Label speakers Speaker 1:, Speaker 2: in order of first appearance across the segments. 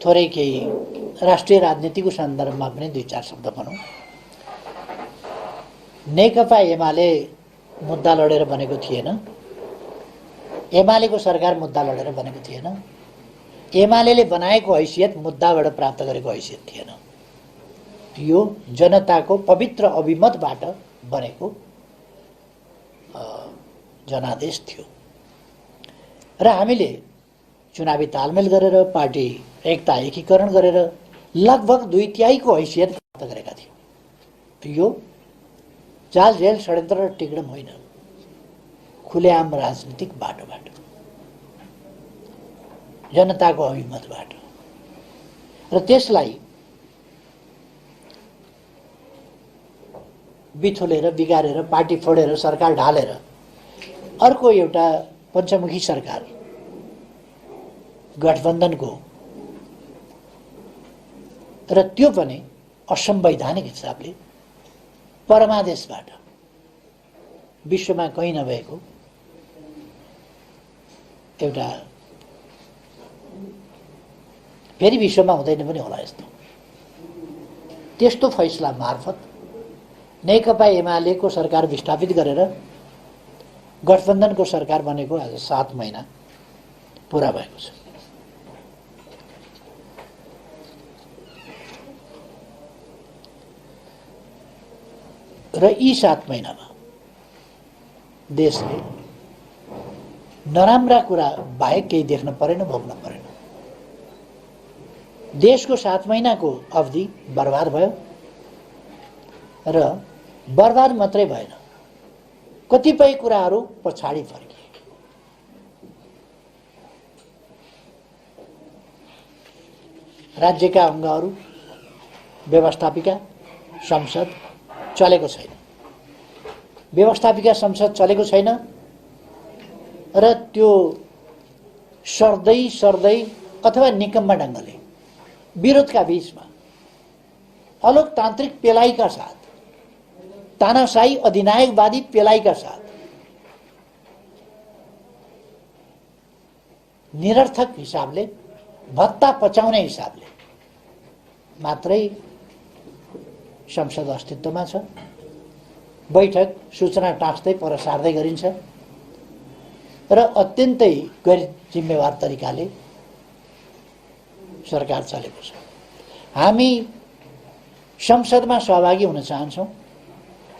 Speaker 1: थोरै केही राष्ट्रिय राजनीतिको सन्दर्भमा पनि दुई चार शब्द भनौँ। नेकपा एमाले मुद्दा लडेर बनेको थिएन, एमालेको सरकार मुद्दा लडेर बनेको थिएन, एमाले बनाएको हैसियत मुद्दाबाट प्राप्त गरेको हैसियत थिएन। यो जनताको पवित्र अभिमतबाट बनेको जनादेश थियो र हामीले चुनावी तालमेल गरेर पार्टी एकता एकीकरण गरेर लगभग 2/3 को हैसियत प्राप्त गरेका थियौँ। यो जाल जेल षड्यन्त्र र टिकडम होइन, खुलेआम राजनीतिक बाटोबाट, जनताको अभिमतबाट। र त्यसलाई बिथोलेर बिगारेर पार्टी फोडेर सरकार ढालेर अर्को एउटा पञ्चमुखी सरकार गठबन्धनको र त्यो पनि असंवैधानिक हिसाबले परमादेशबाट विश्वमा कहीँ नभएको एउटा, फेरि विश्वमा हुँदैन पनि होला यस्तो, त्यस्तो फैसला मार्फत नेकपा एमालेको सरकार विस्थापित गरेर गठबन्धनको सरकार बनेको आज 7 महिना पुरा भएको छ। र यी 7 महिनामा देशले नराम्रा कुरा बाहेक केही देख्न परेन, भोग्न परेन। देशको 7 महिनाको अवधि बर्बाद भयो र बर्बाद मात्रै भएन, कतिपय कुराहरू पछाडि फर्किए। राज्यका अङ्गहरू, व्यवस्थापिका संसद चलेको छैन, व्यवस्थापिका संसद चलेको छैन र त्यो सर्दै सर्दै अथवा निकम्मा ढङ्गले विरोधका बीचमा अलोकतान्त्रिक पेलाइका साथ, तानाशाही अधिनायकवादी पेलाइका साथ निरर्थक हिसाबले, भत्ता पचाउने हिसाबले मात्रै संसद अस्तित्वमा छ। बैठक सूचना टाँस्दै पर सार्दै गरिन्छ र अत्यन्तै गैर जिम्मेवार तरिकाले सरकार चलेको छ। हामी संसदमा सहभागी हुन चाहन्छौँ,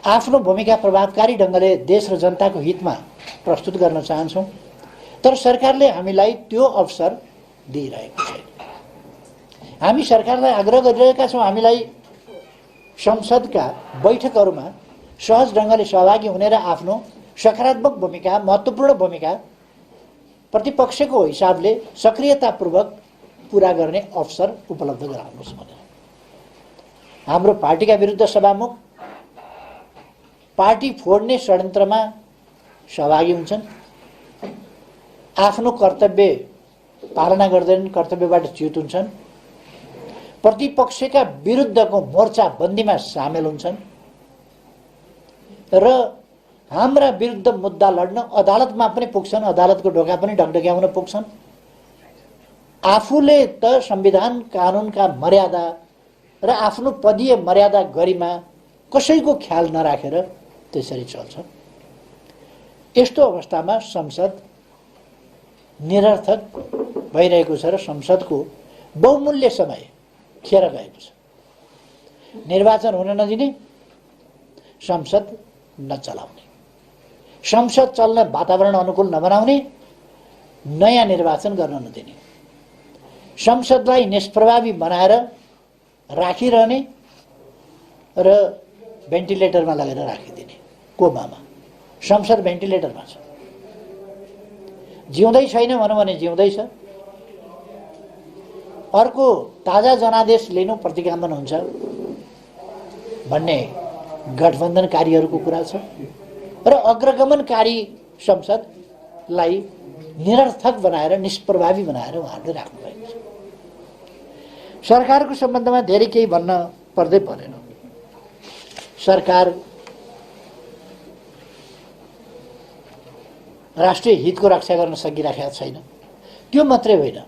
Speaker 1: आफ्नो भूमिका प्रभावकारी ढङ्गले देश र जनताको हितमा प्रस्तुत गर्न चाहन्छौँ, तर सरकारले हामीलाई त्यो अवसर दिइरहेको छैन। हामी सरकारलाई आग्रह गरिरहेका छौँ, हामीलाई संसदका बैठकहरूमा सहज ढङ्गले सहभागी हुने र आफ्नो सकारात्मक भूमिका, महत्त्वपूर्ण भूमिका प्रतिपक्षको हिसाबले सक्रियतापूर्वक पुरा गर्ने अवसर उपलब्ध गराउनुहोस् भनेर। हाम्रो पार्टीका विरुद्ध सभामुख पार्टी फोड्ने षड्यन्त्रमा सहभागी हुन्छन्, आफ्नो कर्तव्य पालना गर्दैनन्, कर्तव्यबाट च्युत हुन्छन्, प्रतिपक्षका विरुद्धको मोर्चाबन्दीमा सामेल हुन्छन् र हाम्रा विरुद्ध मुद्दा लड्न अदालतमा पनि पुग्छन्, अदालतको ढोका पनि ढकढक्याउन पुग्छन्। आफूले त संविधान कानुनका मर्यादा र आफ्नो पदीय मर्यादा गरिमा कसैको ख्याल नराखेर त्यसरी चल्छ। यस्तो अवस्थामा संसद निरर्थक भइरहेको छ र संसदको बहुमूल्य समय खेर गएको छ। निर्वाचन हुन नदिने, संसद नचलाउने, संसद चल्न वातावरण अनुकूल नबनाउने, नयाँ निर्वाचन गर्न नदिने, संसदलाई निष्प्रभावी बनाएर राखिरहने र भेन्टिलेटरमा लगेर राखिदिने, कोमामा। संसद भेन्टिलेटरमा छ, जिउँदै छैन भनौँ भने जिउँदैछ। अर्को ताजा जनादेश लिनु प्रतिगमन हुन्छ भन्ने गठबन्धनकारीहरूको कुरा छ र अग्रगमनकारी संसदलाई निरर्थक बनाएर, निष्प्रभावी बनाएर उहाँहरूले राख्नु भएको छ। सरकारको सम्बन्धमा धेरै केही भन्न पर्दै परेन। सरकार राष्ट्रिय हितको रक्षा गर्न सकिरहेको छैन। त्यो मात्रै होइन,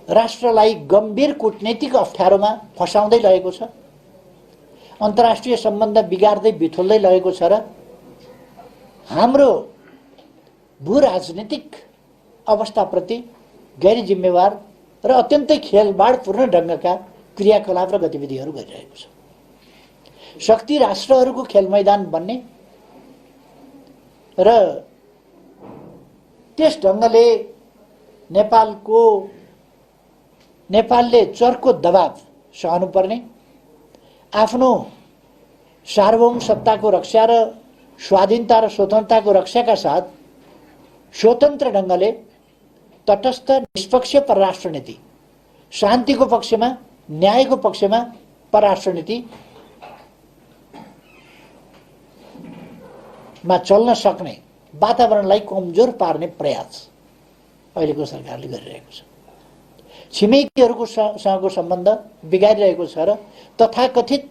Speaker 1: राष्ट्रलाई गम्भीर कूटनीतिक अप्ठ्यारोमा फसाउँदै लगेको छ, अन्तर्राष्ट्रिय सम्बन्ध बिगार्दै बिथोल्दै लगेको छ र हाम्रो भू राजनीतिक अवस्थाप्रति गैर जिम्मेवार र अत्यन्तै खेलबाडपूर्ण ढङ्गका क्रियाकलाप र गतिविधिहरू गरिरहेको छ। शक्ति राष्ट्रहरूको खेल मैदान बन्ने र त्यस ढङ्गले नेपालले चर्को दबाव सहनुपर्ने, आफ्नो सार्वभौम सत्ताको रक्षा र स्वाधीनता र स्वतन्त्रताको रक्षाका साथ स्वतन्त्र ढङ्गले तटस्थ निष्पक्ष परराष्ट्र नीति, शान्तिको पक्षमा, न्यायको पक्षमा परराष्ट्र नीति मा चल्न सक्ने वातावरणलाई कमजोर पार्ने प्रयास अहिलेको सरकारले गरिरहेको छ। छिमेकीहरूको सँगको सम्बन्ध बिगारिरहेको छ र तथाकथित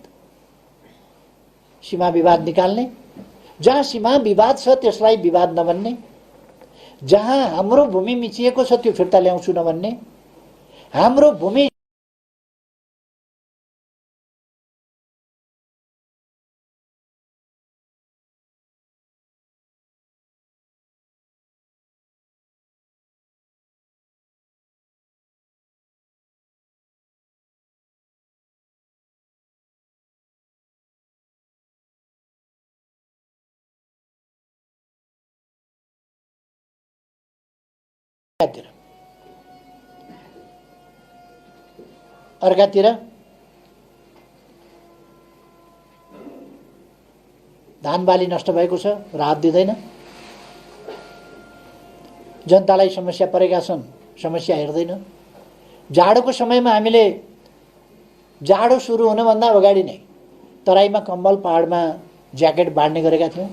Speaker 1: सीमा विवाद निकाल्ने, जहाँ सीमा विवाद छ त्यसलाई विवाद नबन्ने, जहाँ हाम्रो भूमि मिचिएको छ त्यो फिर्ता ल्याउँछु नभन्ने, हाम्रो भूमि अर्कातिर धान बाली नष्ट भएको छ, राहत दिँदैन, जनतालाई समस्या परेका छन्, समस्या हेर्दैन। जाडोको समयमा हामीले जाडो सुरु हुनुभन्दा अगाडि नै तराईमा कम्बल, पहाडमा ज्याकेट बाँड्ने गरेका थियौँ।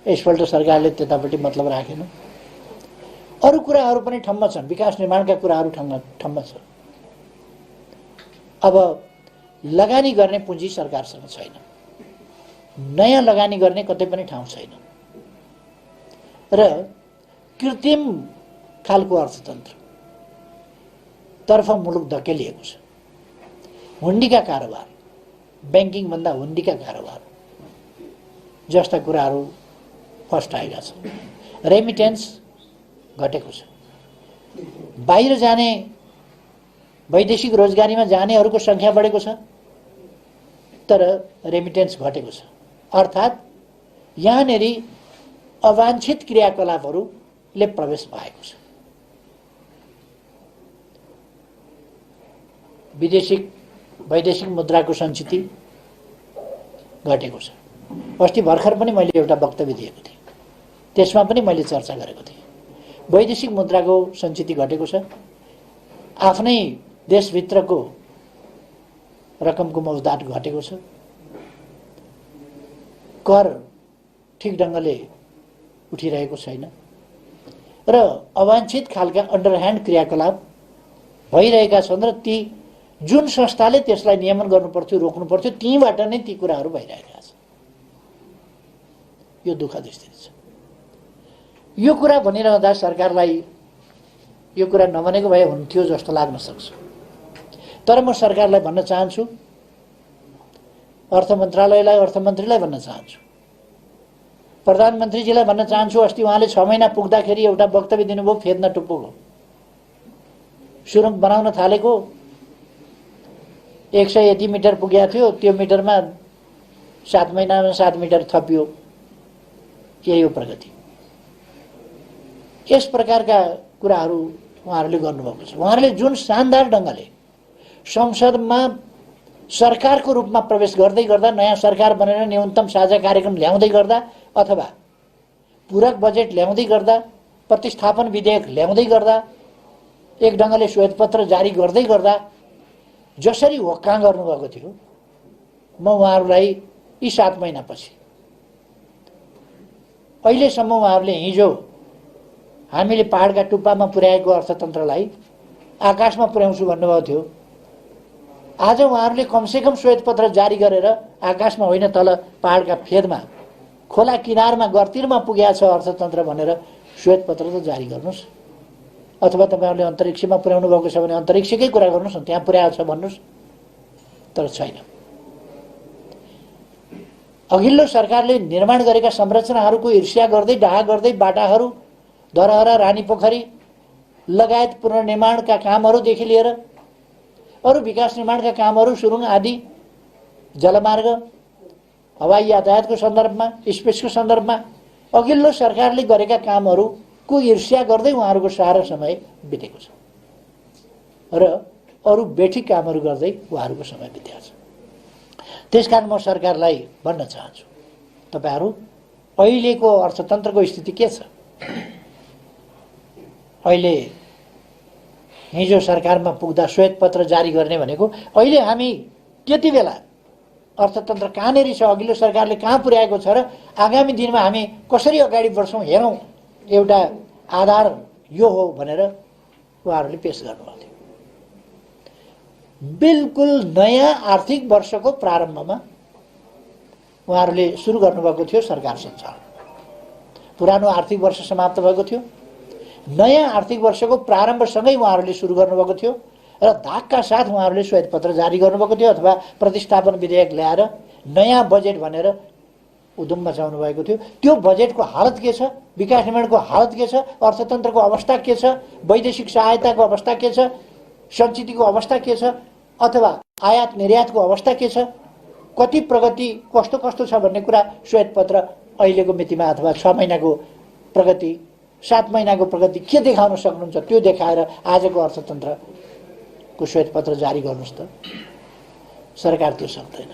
Speaker 1: यसपल्ट सरकारले त्यतापट्टि मतलब राखेन। अरू कुराहरू पनि ठम्म छन्, विकास निर्माणका कुराहरू ठम्म छन्। अब लगानी गर्ने पुँजी सरकारसँग छैन, नयाँ लगानी गर्ने कतै पनि ठाउँ छैन र कृत्रिम खालको अर्थतन्त्र तर्फ मुलुक धकेलिएको छ। हुन्डीका कारोबार, ब्याङ्किङ भन्दा हुन्डीका कारोबार जस्ता कुराहरू फर्स्ट आएका छन्। रेमिटेन्स घटेको छ। बाहिर जाने वैदेशिक रोजगारीमा जानेहरूको संख्या बढेको छ तर रेमिटेन्स घटेको छ। अर्थात् यहाँनेरि अवांछित क्रियाकलापहरूले प्रवेश पाएको छ। वैदेशिक मुद्राको सञ्चिति घटेको छ। अस्ति भर्खर पनि मैले एउटा वक्तव्य दिएको थिएँ, त्यसमा पनि मैले चर्चा गरेको थिएँ। वैदेशिक मुद्राको सञ्चिति घटेको छ। आफ्नै देशभित्रको रकमको मौजदात घटेको छ। कर ठिक ढङ्गले उठिरहेको छैन र अवांछित खालका अन्डरह्यान्ड क्रियाकलाप भइरहेका छन् र ती जुन संस्थाले त्यसलाई नियमन गर्नुपर्थ्यो, रोक्नुपर्थ्यो, तीबाट नै ती कुराहरू भइरहेका छन्। यो दुःखद स्थिति छ। यो कुरा भनिरहँदा सरकारलाई यो कुरा नभनेको भए हुन्थ्यो जस्तो लाग्न सक्छ। तर म सरकारलाई भन्न चाहन्छु, अर्थ मन्त्रालयलाई, अर्थमन्त्रीलाई भन्न चाहन्छु, प्रधानमन्त्रीजीलाई भन्न चाहन्छु। अस्ति उहाँले 6 महिना पुग्दाखेरि एउटा वक्तव्य दिनुभयो, फेद नटुप्पोको सुरुङ बनाउन थालेको 100 यति मिटर पुगेको थियो, त्यो मिटरमा 7 महिनामा 7 मिटर थपियो। यही हो प्रगति। यस प्रकारका कुराहरू उहाँहरूले गर्नुभएको छ। उहाँहरूले जुन शानदार ढङ्गले संसदमा सरकारको रूपमा प्रवेश गर्दै गर्दा, नयाँ सरकार बनेर न्यूनतम साझा कार्यक्रम ल्याउँदै गर्दा अथवा पूरक बजेट ल्याउँदै गर्दा, प्रतिस्थापन विधेयक ल्याउँदै गर्दा, एक ढङ्गले श्वेतपत्र जारी गर्दै गर्दा जसरी होक्का गर्नुभएको थियो, म उहाँहरूलाई यी 7 महिनापछि, अहिलेसम्म उहाँहरूले हिजो हामीले पहाडका टुप्पामा पुर्याएको अर्थतन्त्रलाई आकाशमा पुर्याउँछु भन्नुभएको थियो। आज उहाँहरूले कमसेकम श्वेतपत्र जारी गरेर आकाशमा होइन, तल पहाडका फेदमा, खोला किनारमा, गर्तिरमा पुगेको छ अर्थतन्त्र भनेर श्वेतपत्र त जारी गर्नुहोस्। अथवा तपाईँहरूले अन्तरिक्षमा पुर्याउनु भएको छ भने अन्तरिक्षकै कुरा गर्नुहोस् न, त्यहाँ पुर्याएको छ भन्नुहोस्, तर छैन। अघिल्लो सरकारले निर्माण गरेका संरचनाहरूको ईर्ष्या गर्दै, डाहा गर्दै बाटाहरू, धरहरा, रानीपोखरी लगायत पुनर्निर्माणका कामहरूदेखि लिएर अरू विकास निर्माणका कामहरू, सुरुङ आदि, जलमार्ग, हवाई यातायातको सन्दर्भमा, स्पेसको सन्दर्भमा अघिल्लो सरकारले गरेका कामहरूको ईर्ष्या गर्दै उहाँहरूको सारा समय बितेको छ र अरू बेठिक कामहरू गर्दै उहाँहरूको समय बितेको छ। त्यसकारण म सरकारलाई भन्न चाहन्छु, तपाईहरू अहिलेको अर्थतन्त्रको स्थिति के छ? अहिले हिजो सरकारमा पुग्दा श्वेतपत्र जारी गर्ने भनेको अहिले हामी त्यति बेला अर्थतन्त्र कहाँनेरि छ, अघिल्लो सरकारले कहाँ पुर्याएको छ र आगामी दिनमा हामी कसरी अगाडि बढ्छौँ हेरौँ, एउटा आधार यो हो भनेर उहाँहरूले पेश गर्नुभएको थियो। बिल्कुल नयाँ आर्थिक वर्षको प्रारम्भमा उहाँहरूले सुरु गर्नुभएको थियो सरकार सञ्चालन। पुरानो आर्थिक वर्ष समाप्त भएको थियो, नयाँ आर्थिक वर्षको प्रारम्भसँगै उहाँहरूले सुरु गर्नुभएको थियो र धाकका साथ उहाँहरूले श्वेतपत्र जारी गर्नुभएको थियो अथवा प्रतिस्थापन विधेयक ल्याएर नयाँ बजेट भनेर उद्यम मचाउनु भएको थियो। त्यो बजेटको हालत के छ, विकास निर्माणको हालत के छ, अर्थतन्त्रको अवस्था के छ, वैदेशिक सहायताको अवस्था के छ, सञ्चितको अवस्था के छ, अथवा आयात निर्यातको अवस्था के छ, कति प्रगति कस्तो कस्तो छ भन्ने कुरा श्वेतपत्र अहिलेको मितिमा अथवा 6 महिनाको प्रगति, 7 महिनाको प्रगति के देखाउन सक्नुहुन्छ त्यो देखाएर आजको अर्थतन्त्रको श्वेतपत्र जारी गर्नुहोस् त। सरकार त्यो सक्दैन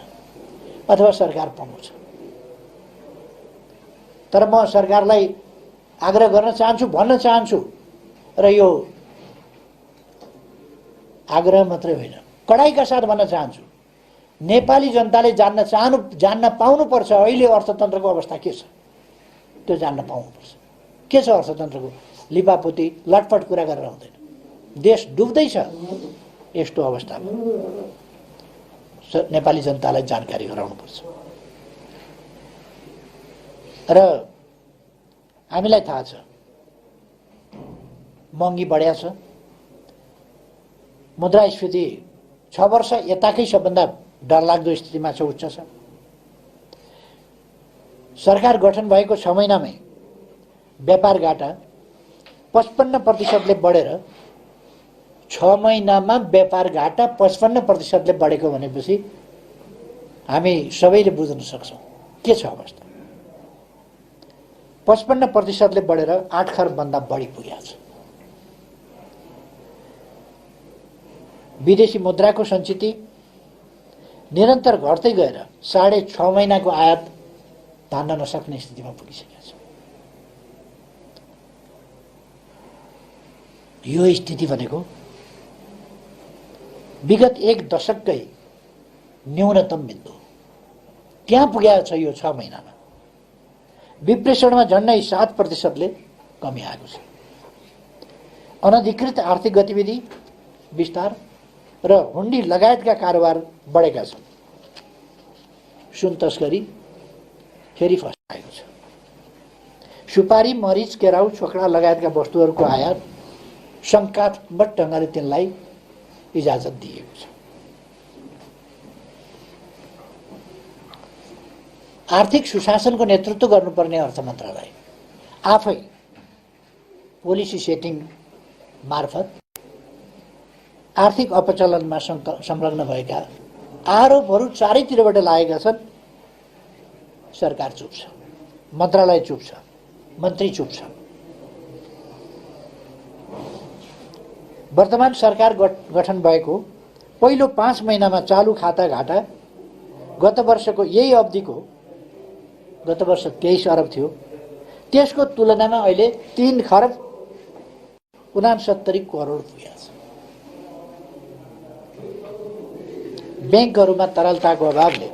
Speaker 1: अथवा सरकार पङ्गु छ। तर म सरकारलाई आग्रह गर्न चाहन्छु, भन्न चाहन्छु र यो आग्रह मात्रै होइन, कडाइका साथ भन्न चाहन्छु, नेपाली जनताले जान्न पाउनुपर्छ अहिले अर्थतन्त्रको अवस्था के छ, त्यो जान्न पाउनुपर्छ। के छ अर्थतन्त्रको? लिपापोती लटपट कुरा गरेर हुँदैन। देश डुब्दैछ। यस्तो अवस्थामा नेपाली जनतालाई जानकारी गराउनुपर्छ। र हामीलाई थाहा छ महँगी बढ्या छ, मुद्रास्फीति 6 वर्ष यताकै सबभन्दा डरलाग्दो स्थितिमा छ, उच्च छ। सरकार गठन भएको 6 महिनामै व्यापार घाटा 55%ले बढेर 6 महिनामा व्यापार घाटा 55%ले बढेको भनेपछि हामी सबैले बुझ्न सक्छौँ के छ अवस्था। 55%ले बढेर 8 खर्ब भन्दा बढी पुगेको छ। विदेशी मुद्राको सञ्चिति निरन्तर घट्दै गएर 6.5 महिनाको आयात धान्न नसक्ने स्थितिमा पुगिसकेको छ। यो स्थिति भनेको विगत 1 दशककै न्यूनतम बिन्दु त्यहाँ पुगेको छ। यो 6 महिनामा विप्रेषणमा झन्डै 7%ले कमी आएको छ। अनधिकृत आर्थिक गतिविधि विस्तार र हुन्डी लगायतका कारोबार बढेका छन्। सुन तस्करी फेरि फस्टाएको छ। सुपारी, मरिच, केराउ, छोकडा लगायतका वस्तुहरूको आयात शङ्कात्मक ढङ्गले तिनलाई इजाजत दिएको छ। आर्थिक सुशासनको नेतृत्व गर्नुपर्ने अर्थ मन्त्रालय आफै पोलिसी सेटिङ मार्फत आर्थिक अपचलनमा संलग्न भएका आरोपहरू चारैतिरबाट लागेका छन्। सरकार चुप छ, मन्त्रालय चुप छ, मन्त्री चुप छ। वर्तमान सरकार गठन भएको पहिलो 5 महिनामा चालु खाता घाटा गत वर्षको यही अवधिको, गत वर्ष 23 अरब थियो, त्यसको तुलनामा अहिले 3 खरब 69 करोड पुगेको छ। ब्याङ्कहरूमा तरलताको अभावले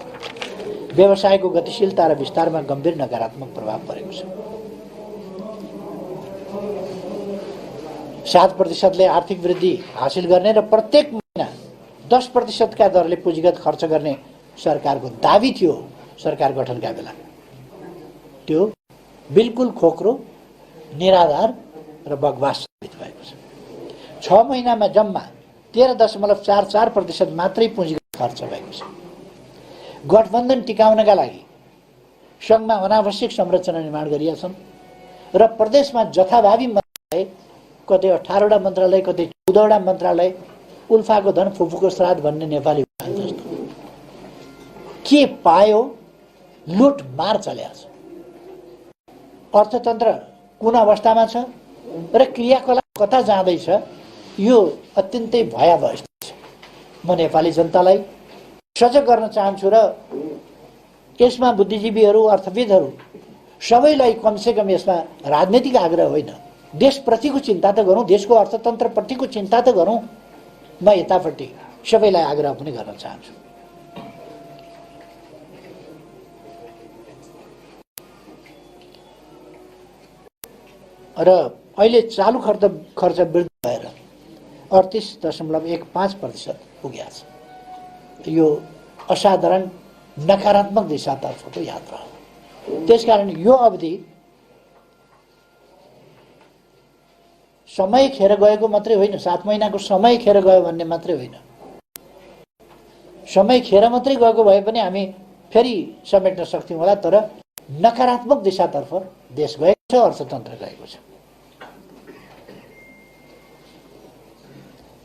Speaker 1: व्यवसायको गतिशीलता र विस्तारमा गम्भीर नकारात्मक प्रभाव परेको छ। 7%ले आर्थिक वृद्धि हासिल गर्ने र प्रत्येक महिना 10% दरले पुँजीगत खर्च गर्ने सरकारको दाबी थियो सरकार गठनका बेला। त्यो बिल्कुल खोक्रो, निराधार र बकवास साबित भएको छ। 6 महिनामा जम्मा 13.44% मात्रै पुँजीगत खर्च भएको छ। गठबन्धन टिकाउनका लागि सङ्घमा अनावश्यक संरचना निर्माण गरिएका छन् र प्रदेशमा जथाभावी मन्त्रालय, कतै 18वटा मन्त्रालय, कतै 14वटा मन्त्रालय, उल्फाको धन फुपूको श्राद्ध भन्ने नेपाली जस्तो के पायो लुटमार चलेको छ। अर्थतन्त्र कुन अवस्थामा छ र क्रियाकलाप कता जाँदैछ, यो अत्यन्तै भयावह स्थिति छ। म नेपाली जनतालाई सजग गर्न चाहन्छु र यसमा बुद्धिजीवीहरू, अर्थविदहरू सबैलाई कमसेकम यसमा राजनीतिक आग्रह होइन, देशप्रतिको चिन्ता त गरौँ, देशको अर्थतन्त्रप्रतिको चिन्ता त गरौँ। म यतापट्टि सबैलाई आग्रह पनि गर्न चाहन्छु। र अहिले चालु खर्च वृद्धि भएर 38.15% पुगेको छ। यो असाधारण नकारात्मक दिशातर्फको यात्रा हो। त्यसकारण यो अवधि समय खेर गएको मात्रै होइन, 7 महिनाको समय खेर गयो भन्ने मात्रै होइन। समय खेर मात्रै गएको भए पनि हामी फेरि समेट्न सक्थ्यौँ होला, तर नकारात्मक दिशातर्फ देश गएको छ, अर्थतन्त्र गएको छ।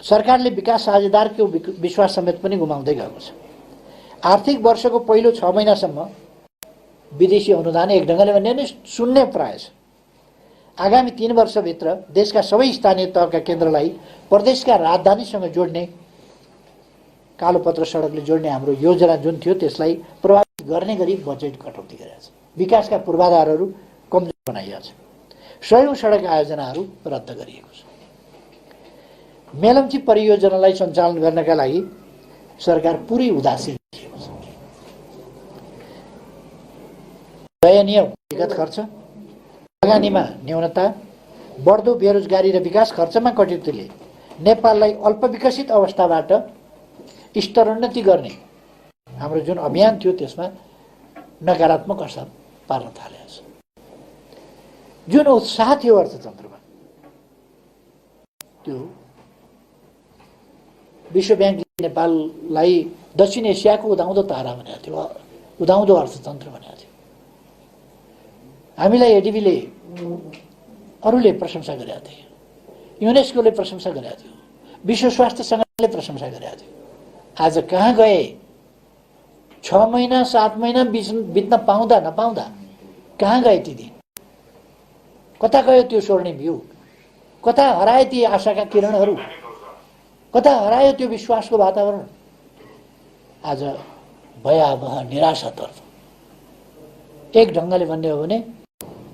Speaker 1: सरकारले विकास साझेदारको विश्वास समेत पनि गुमाउँदै गएको छ। आर्थिक वर्षको पहिलो 6 महिनासम्म विदेशी अनुदान एक ढङ्गले भन्ने नै शून्य प्राय छ। आगामी 3 वर्षभित्र देशका सबै स्थानीय तहका केन्द्रलाई प्रदेशका राजधानीसँग जोड्ने, कालोपत्र सडकले जोड्ने हाम्रो योजना जुन थियो त्यसलाई प्रभावित गर्ने गरी बजेट कटौती गरिएको छ। विकासका पूर्वाधारहरू कमजोर बनाइएको छ। 100औं सडक आयोजनाहरू रद्द गरिएको छ। मेलम्ची परियोजनालाई सञ्चालन गर्नका लागि सरकार पुरै उदासीन देखिएको छ। दयनीय व्यक्तिगत खर्च, लगानीमा न्यूनता, बढ्दो बेरोजगारी र विकास खर्चमा कटौतीले नेपाललाई अल्पविकसित अवस्थाबाट स्तरोन्नति गर्ने हाम्रो जुन अभियान थियो त्यसमा नकारात्मक असर पार्न थालेको छ। जुन उत्साह थियो अर्थतन्त्रमा, त्यो विश्व ब्याङ्कले नेपाललाई दक्षिण एसियाको उदाउँदो तारा भनेको थियो, उदाउँदो अर्थतन्त्र भनेको थियो। हामीलाई एडिबीले, अरूले प्रशंसा गरेका थिए, युनेस्कोले प्रशंसा गरेका थियो, विश्व स्वास्थ्य सङ्गठनले प्रशंसा गरेका थियो। आज कहाँ गए? 6 महिना 7 महिना बित्न पाउँदा नपाउँदा कहाँ गए ती दिन? कता गयो त्यो स्वर्णिम युग? कता हराए ती आशाका किरणहरू? कता हरायो त्यो विश्वासको वातावरण? आज भयावह निराशातर्फ, एक ढङ्गले भन्ने हो भने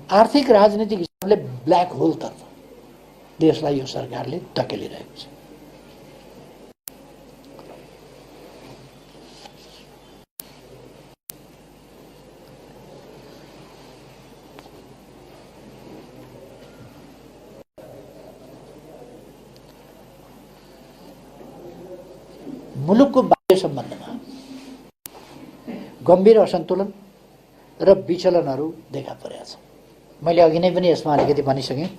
Speaker 1: आर्थिक राजनीतिक हिसाबले ब्ल्याक होलतर्फ देशलाई यो सरकारले धकेलिरहेको छ। मुलुकको बाह्य सम्बन्धमा गम्भीर असन्तुलन र विचलनहरू देखा परेका छन्। मैले अघि नै पनि यसमा अलिकति भनिसकेँ।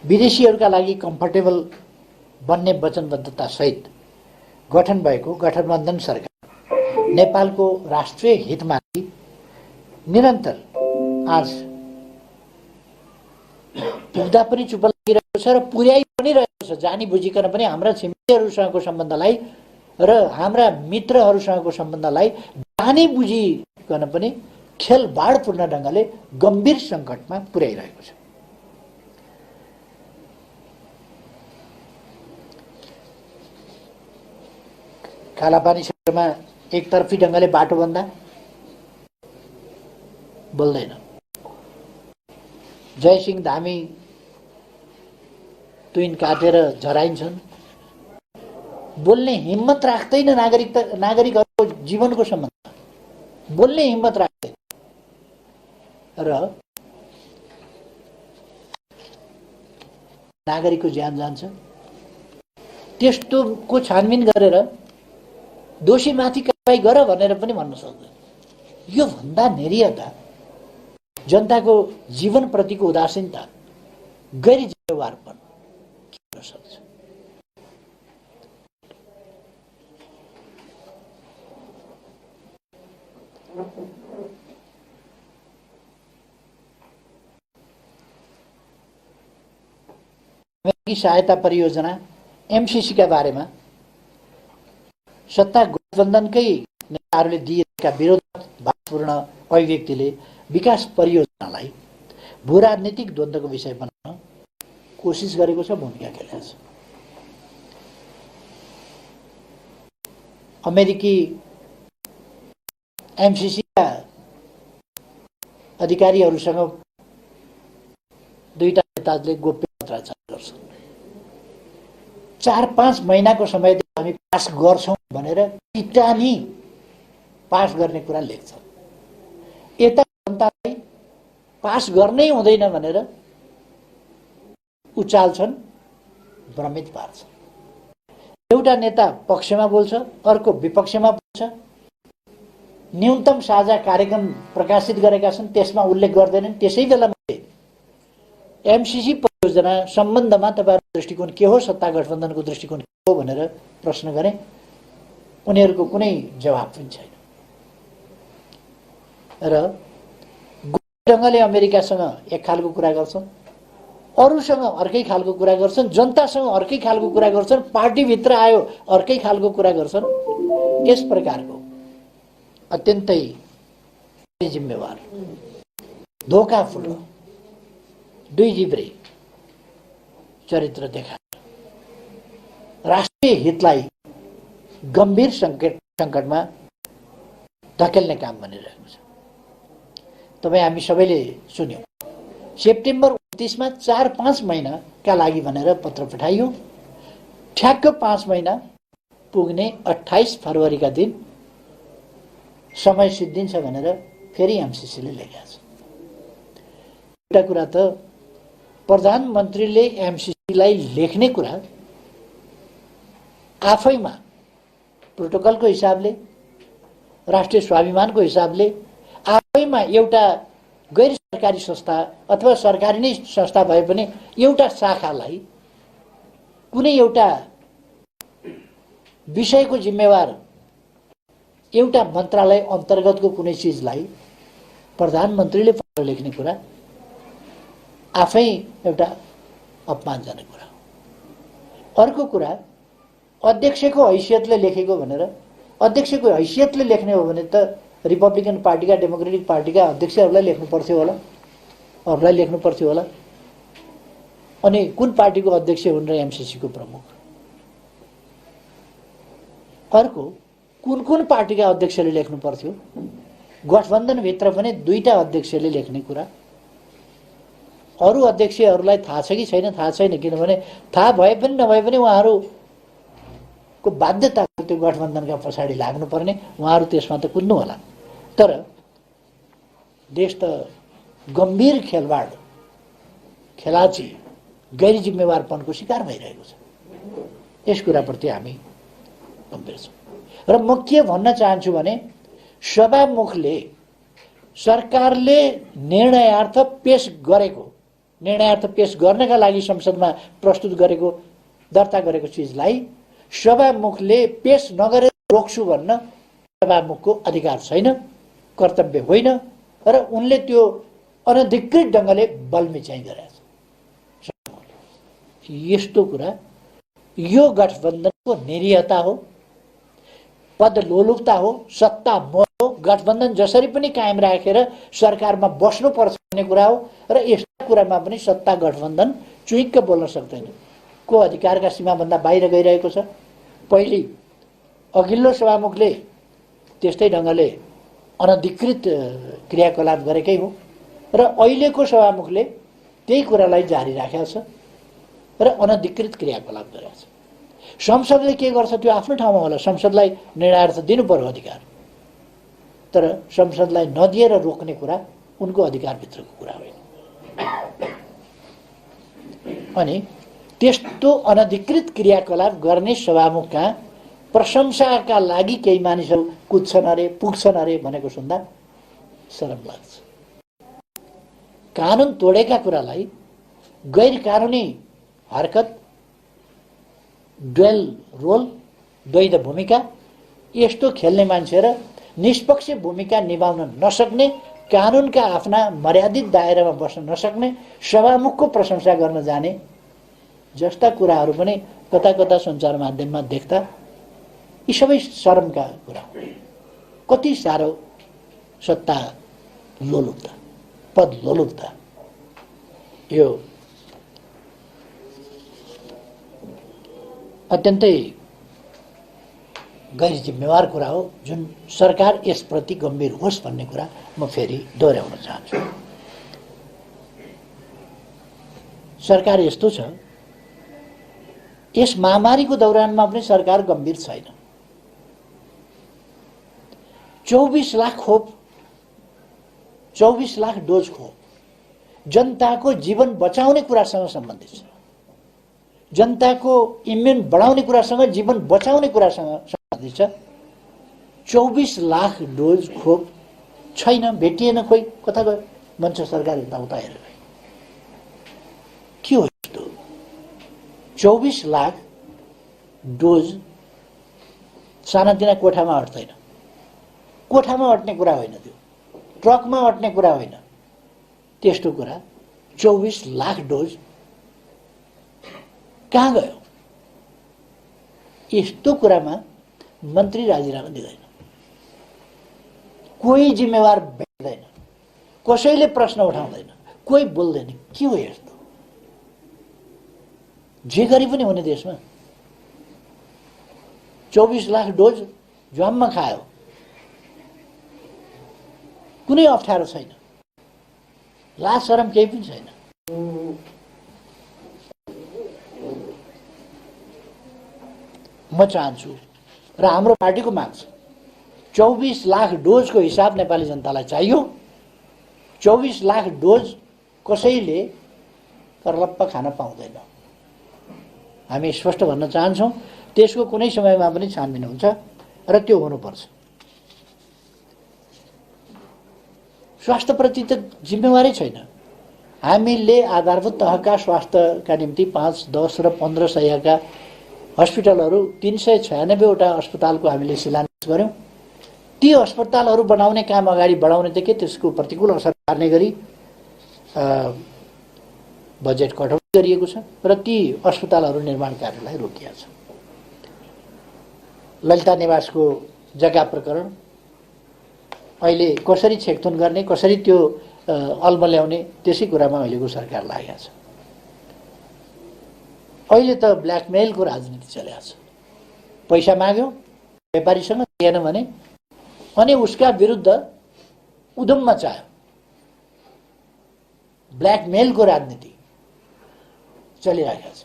Speaker 1: विदेशीहरूका लागि कम्फर्टेबल बन्ने वचनबद्धता सहित गठन भएको गठबन्धन सरकार नेपालको राष्ट्रिय हितमाथि निरन्तर आज पुग्दा पनि चुप लागिरहेको छ र पुर्याइ पनि रहेको छ। जानी बुझिकन पनि हाम्रा छिमेकीहरूसँगको सम्बन्धलाई र हाम्रा मित्रहरूसँगको सम्बन्धलाई जानी बुझिकन पनि खेलबाडपूर्ण ढङ्गले गम्भीर सङ्कटमा पुर्याइरहेको छ। कालापानी क्षेत्रमा एकतर्फी ढङ्गले बाटो बन्दा बोल्दैन। जयसिंह धामी तुइन काटेर झराइन्छन्, बोल्ने हिम्मत राख्दैन। नागरिकहरूको जीवनको सम्बन्ध बोल्ने हिम्मत राख्दैन र नागरिकको ज्यान जान्छ। त्यस्तोको छानबिन गरेर दोषीमाथि कारबाही गर भनेर पनि भन्न सक्दैन। यो भन्दा निरीहता, जनताको जीवनप्रतिको उदासीनता, गैर जिम्मेवारपन के हुन सक्छ? अमेरिकी सहायता परियोजना एमसीसी का बारेमा सत्ता गठबन्धनकै नेताहरूले दिएका विरोधाभासपूर्ण अभिव्यक्तिले विकास परियोजनालाई भू राजनीतिक द्वन्द्वको विषय बनाउन कोसिस गरेको छ, भूमिका खेलेको छ। अमेरिकी एमसीसीका अधिकारीहरूसँग दुईटा नेताले गोप्य पत्राचार गर्छन्। 4-5 महिनाको समय हामी पास गर्छौँ भनेर टिटानी पास गर्ने कुरा लेख्छन्। यता जनतालाई पास गर्नै हुँदैन भनेर उचाल्छन्, भ्रमित पार्छन्। एउटा नेता पक्षमा बोल्छ, अर्को विपक्षमा बोल्छ। न्यूनतम साझा कार्यक्रम प्रकाशित गरेका छन्, त्यसमा उल्लेख गर्दैनन्। त्यसै बेला मैले एमसीसी परियोजना सम्बन्धमा तपाईँहरूको दृष्टिकोण के हो, सत्ता गठबन्धनको दृष्टिकोण के हो भनेर प्रश्न गरेँ। उनीहरूको कुनै जवाब पनि छैन। र ढङ्गले अमेरिकासँग एक खालको कुरा गर्छन्, अरूसँग अर्कै खालको कुरा गर्छन्, जनतासँग अर्कै खालको कुरा गर्छन्, पार्टीभित्र आयो अर्कै खालको कुरा गर्छन्। यस प्रकारको अत्यन्तै जिम्मेवार, धोकाफुलो, दुई जिब्रे चरित्र देखाएर राष्ट्रिय हितलाई गम्भीर सङ्कटमा धकेल्ने काम बनिरहेको छ। तपाईँ हामी सबैले सुन्यौँ, सेप्टेम्बर 29 मा 4-5 महिनाका लागि भनेर पत्र पठाइयो। ठ्याक्क 5 महिना पुग्ने 28 फरवरीका दिन समय सिद्धिन्छ भनेर फेरि एमसीसीले लेखेको छ। एउटा कुरा त प्रधानमन्त्रीले एमसीसीलाई लेख्ने कुरा आफैमा प्रोटोकलको हिसाबले, राष्ट्रिय स्वाभिमानको हिसाबले आफैमा एउटा गैर सरकारी संस्था अथवा सरकारी नै संस्था भए पनि एउटा शाखालाई, कुनै एउटा विषयको जिम्मेवार एउटा मन्त्रालय अन्तर्गतको कुनै चिजलाई प्रधानमन्त्रीले पत्र लेख्ने कुरा आफै एउटा अपमानजनक कुरा हो। अर्को कुरा, अध्यक्षको हैसियतले लेखेको भनेर, अध्यक्षको हैसियतले लेख्ने हो भने त रिपब्लिकन पार्टीका, डेमोक्रेटिक पार्टीका अध्यक्षहरूलाई लेख्नु पर्थ्यो होला, अरूलाई लेख्नु पर्थ्यो होला। अनि कुन पार्टीको अध्यक्ष हुन् र एमसीसीको प्रमुख? अर्को, कुन कुन पार्टीका अध्यक्षले लेख्नु पर्थ्यो? गठबन्धनभित्र पनि दुईटा अध्यक्षले लेख्ने कुरा। अरू अध्यक्षहरूलाई थाहा छ कि छैन थाहा छैन, किनभने थाहा भए पनि नभए पनि उहाँहरूको बाध्यता त्यो गठबन्धनका पछाडि लाग्नुपर्ने, उहाँहरू त्यसमा त कुद्नु होला। तर देश त गम्भीर खेलवाड, खेलाची, गैर जिम्मेवारपनको शिकार भइरहेको छ। यस कुराप्रति हामी गम्भीर छौँ। र म के भन्न चाहन्छु भने, सभामुखले सरकारले निर्णयार्थ पेश गर्नका लागि संसदमा प्रस्तुत गरेको, दर्ता गरेको चिजलाई सभामुखले पेश नगरेर रोक्छु भन्न सभामुखको अधिकार छैन, कर्तव्य होइन। र उनले त्यो अनधिकृत ढङ्गले बलमिचाइ गरेछ। यस्तो कुरा यो गठबन्धनको निरीहता हो, पदलोलुपता हो, सत्ता मोह हो। गठबन्धन जसरी पनि कायम राखेर सरकारमा बस्नुपर्छ भन्ने कुरा हो। र यस्ता कुरामा पनि सत्ता गठबन्धन चुइक्क बोल्न सक्दैन। को अधिकारका सीमाभन्दा बाहिर गइरहेको छ। पहिले अघिल्लो सभामुखले त्यस्तै ढङ्गले अनधिकृत क्रियाकलाप गरेकै हो र अहिलेको सभामुखले त्यही कुरालाई जारी राखेको छ र अनधिकृत क्रियाकलाप गरेको छ। संसदले के गर्छ त्यो आफ्नो ठाउँमा होला, संसदलाई निर्णयार्थ दिनु पर्यो अधिकार। तर संसदलाई नदिएर रोक्ने कुरा उनको अधिकारभित्रको कुरा होइन। अनि त्यस्तो अनधिकृत क्रियाकलाप गर्ने सभामुखका प्रशंसाका लागि केही मानिसहरू कुद्छन् अरे, पुग्छन् अरे भनेको सुन्दा शरम लाग्छ। कानुन तोडेका कुरालाई गैर कानुनी हरकत, डुअल रोल, द्वैध भूमिका यस्तो खेल्ने मान्छे र निष्पक्ष भूमिका निभाउन नसक्ने, कानुनका आफ्ना मर्यादित दायरामा बस्न नसक्ने, सभामुखको प्रशंसा गर्न जाने जस्ता कुराहरू पनि कता कता सञ्चार माध्यममा देख्दा यी सबै शरमका कुरा हो। कति साह्रो सत्ता लोलुप्ता, पद लोलुप्ता, यो अत्यन्तै गैर जिम्मेवार कुरा हो, जुन सरकार यसप्रति गम्भीर होस् भन्ने कुरा म फेरि दोहोऱ्याउन चाहन्छु। सरकार यस्तो छ, यस महामारीको दौरानमा पनि सरकार गम्भीर छैन। 24 लाख खोप, 24 लाख डोज खोप जनताको जीवन बचाउने कुरासँग सम्बन्धित छ। जनताको इम्युन बढाउने कुरासँग, जीवन बचाउने कुरासँग सम्बन्धित छ। 24 लाख डोज खोप छैन, भेटिएन, खोइ कता गयो? भन्छ सरकार यताउता हेरेर। के हो यस्तो? 24 लाख डोज सानातिना कोठामा अट्दैन। कोठामा अट्ने कुरा होइन त्यो, ट्रकमा अट्ने कुरा होइन, त्यस्तो कुरा 24 लाख डोज कहाँ गयो? यस्तो कुरामा मन्त्री राजीनामा दिँदैन, कोही जिम्मेवार भेट्दैन, कसैले प्रश्न उठाउँदैन, कोही बोल्दैन। के हो यस्तो? जे गरी पनि हुने देशमा 24 लाख डोज झ्वाममा खायो, कुनै अप्ठ्यारो छैन, लाज शरम केही पनि छैन। म चाहन्छु र हाम्रो पार्टीको माग छ, 24 लाख डोजको हिसाब नेपाली जनतालाई चाहियो। 24 लाख डोज कसैले करलप्प खान पाउँदैन। हामी स्पष्ट भन्न चाहन्छौँ, त्यसको कुनै समयमा पनि छानबिन हुन्छ र त्यो हुनुपर्छ। स्वास्थ्यप्रति त जिम्मेवारी छैन। हामीले आधारभूत तहका स्वास्थ्यका निम्ति 5, 10 र 15 सयका हस्पिटलहरू 396वटा अस्पतालको हामीले शिलान्यास गर्यौँ। ती अस्पतालहरू बनाउने काम अगाडि बढाउनेदेखि त्यसको प्रतिकूल असर पार्ने गरी बजेट कटौती गरिएको छ र ती अस्पतालहरू निर्माण कार्यलाई रोकिएको छ। ललिता निवासको जग्गा प्रकरण अहिले कसरी छेकथुन गर्ने, कसरी त्यो अल्मल्याउने, त्यसै कुरामा अहिलेको सरकार लागेको छ। अहिले त ब्ल्याकमेलको राजनीति चलेको छ। पैसा माग्यो व्यापारीसँग, दिएन भने अनि उसका विरुद्ध उद्यम मचायो। ब्ल्याकमेलको राजनीति चलिरहेको छ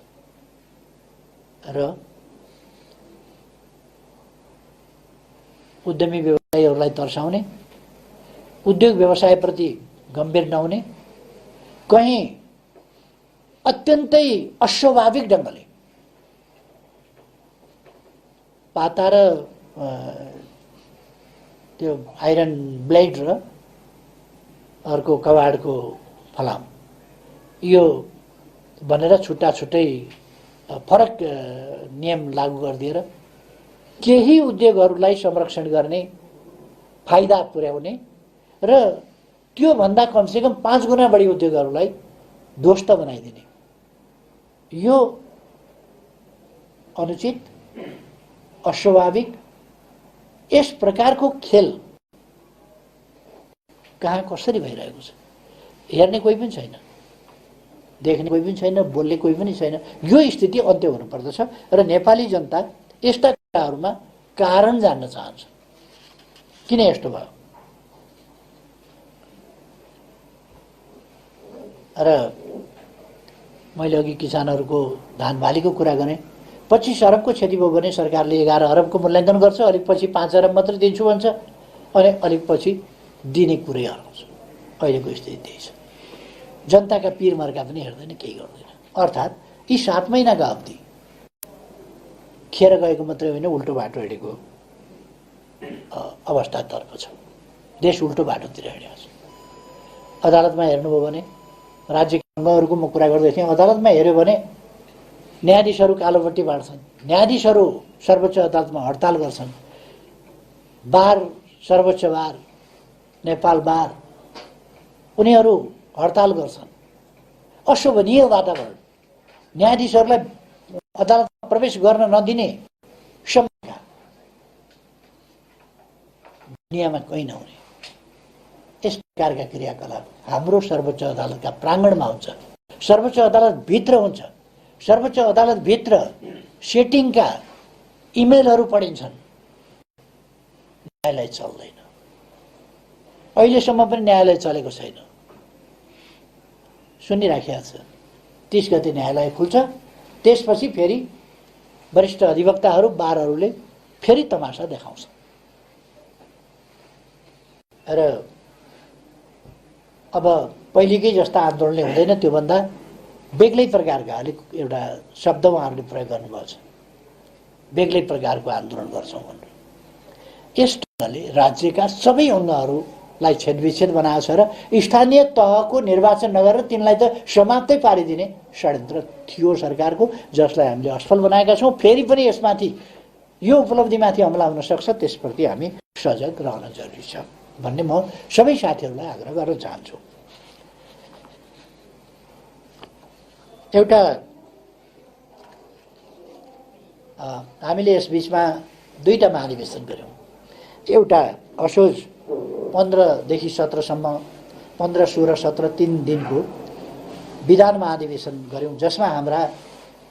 Speaker 1: र उद्यमी व्यवसायीहरूलाई तर्साउने, उद्योग व्यवसायप्रति गम्भीर नहुने, कहीँ अत्यन्तै अस्वाभाविक ढङ्गले पाता र त्यो आइरन ब्लेड र अर्को कबाडको फलाम यो भनेर छुट्टा छुट्टै फरक नियम लागू गरिदिएर केही उद्योगहरूलाई संरक्षण गर्ने, फाइदा पुर्याउने र त्योभन्दा कमसेकम 5 गुणा बढी उद्योगहरूलाई ध्वस्त बनाइदिने, यो अनुचित, अस्वाभाविक, यस प्रकारको खेल कहाँ कसरी भइरहेको छ हेर्ने कोही पनि छैन, देख्ने कोही पनि छैन, बोल्ने कोही पनि छैन। यो स्थिति अन्त्य हुनुपर्दछ र नेपाली जनता यस्ता कुराहरूमा कारण जान्न चाहन्छ, किन यस्तो भयो। र मैले अघि किसानहरूको धान बालीको कुरा गरेँ। 25 अरबको क्षति भयो भने सरकारले 11 अरबको मूल्याङ्कन गर्छ, अलिक पछि 5 अरब मात्रै दिन्छु भन्छ, अनि अलिक पछि दिने कुरै हराउँछ। अहिलेको स्थिति त्यही छ। जनताका पीर मर्का पनि हेर्दैन, केही गर्दैन। अर्थात् यी 7 महिनाका अवधि खेर गएको मात्रै होइन, उल्टो बाटो हिँडेको अवस्थातर्फ छ। देश उल्टो बाटोतिर हिँडेको छ। अदालतमा हेर्नुभयो भने, राज्यका अङ्गहरूको म कुरा गर्दै थिएँ, अदालतमा हेऱ्यो भने न्यायाधीशहरू कालोपट्टि बाँड्छन्, न्यायाधीशहरू सर्वोच्च अदालतमा हडताल गर्छन्, बार सर्वोच्च बार, नेपाल बार उनीहरू हडताल गर्छन्। अशोभनीय वातावरण, न्यायाधीशहरूलाई अदालतमा प्रवेश गर्न नदिने सम्म दुनियाँमा कहीँ नहुने यस प्रकारका क्रियाकलाप हाम्रो सर्वोच्च अदालतका प्राङ्गणमा हुन्छ। सर्वोच्च अदालत भित्र हुन्छ। सर्वोच्च अदालत भित्र सेटिङका इमेलहरू पढिन्छन्। न्यायालय चल्दैन। अहिलेसम्म पनि न्यायालय चलेको छैन। सुनिराखेको छ 30 गते न्यायालय खुल्छ। त्यसपछि फेरि वरिष्ठ अधिवक्ताहरू बारहरूले फेरि तमासा देखाउँछ। र अब पहिलेकै जस्ता आन्दोलनले हुँदैन, त्योभन्दा बेग्लै प्रकारका अलिक एउटा शब्द उहाँहरूले प्रयोग गर्नुभएको छ, बेग्लै प्रकारको आन्दोलन गर्छौँ भनेर। यस ढङ्गले राज्यका सबै अङ्गहरूलाई छेदविच्छेद बनाएको छ र स्थानीय तहको निर्वाचन नगरेर तिनलाई त समाप्तै पारिदिने षड्यन्त्र थियो सरकारको, जसलाई हामीले असफल बनाएका छौँ। फेरि पनि यसमाथि यो उपलब्धिमाथि हमला हुन सक्छ, त्यसप्रति हामी सजग रहन जरुरी छ भन्ने म सबै साथीहरूलाई आग्रह गर्न चाहन्छु। एउटा हामीले यस बीचमा दुईटा महाधिवेशन गऱ्यौँ। एउटा असोज 15 देखि 17 सम्म 15, 16, 17 3 दिनको विधान महाधिवेशन गऱ्यौँ, जसमा हाम्रा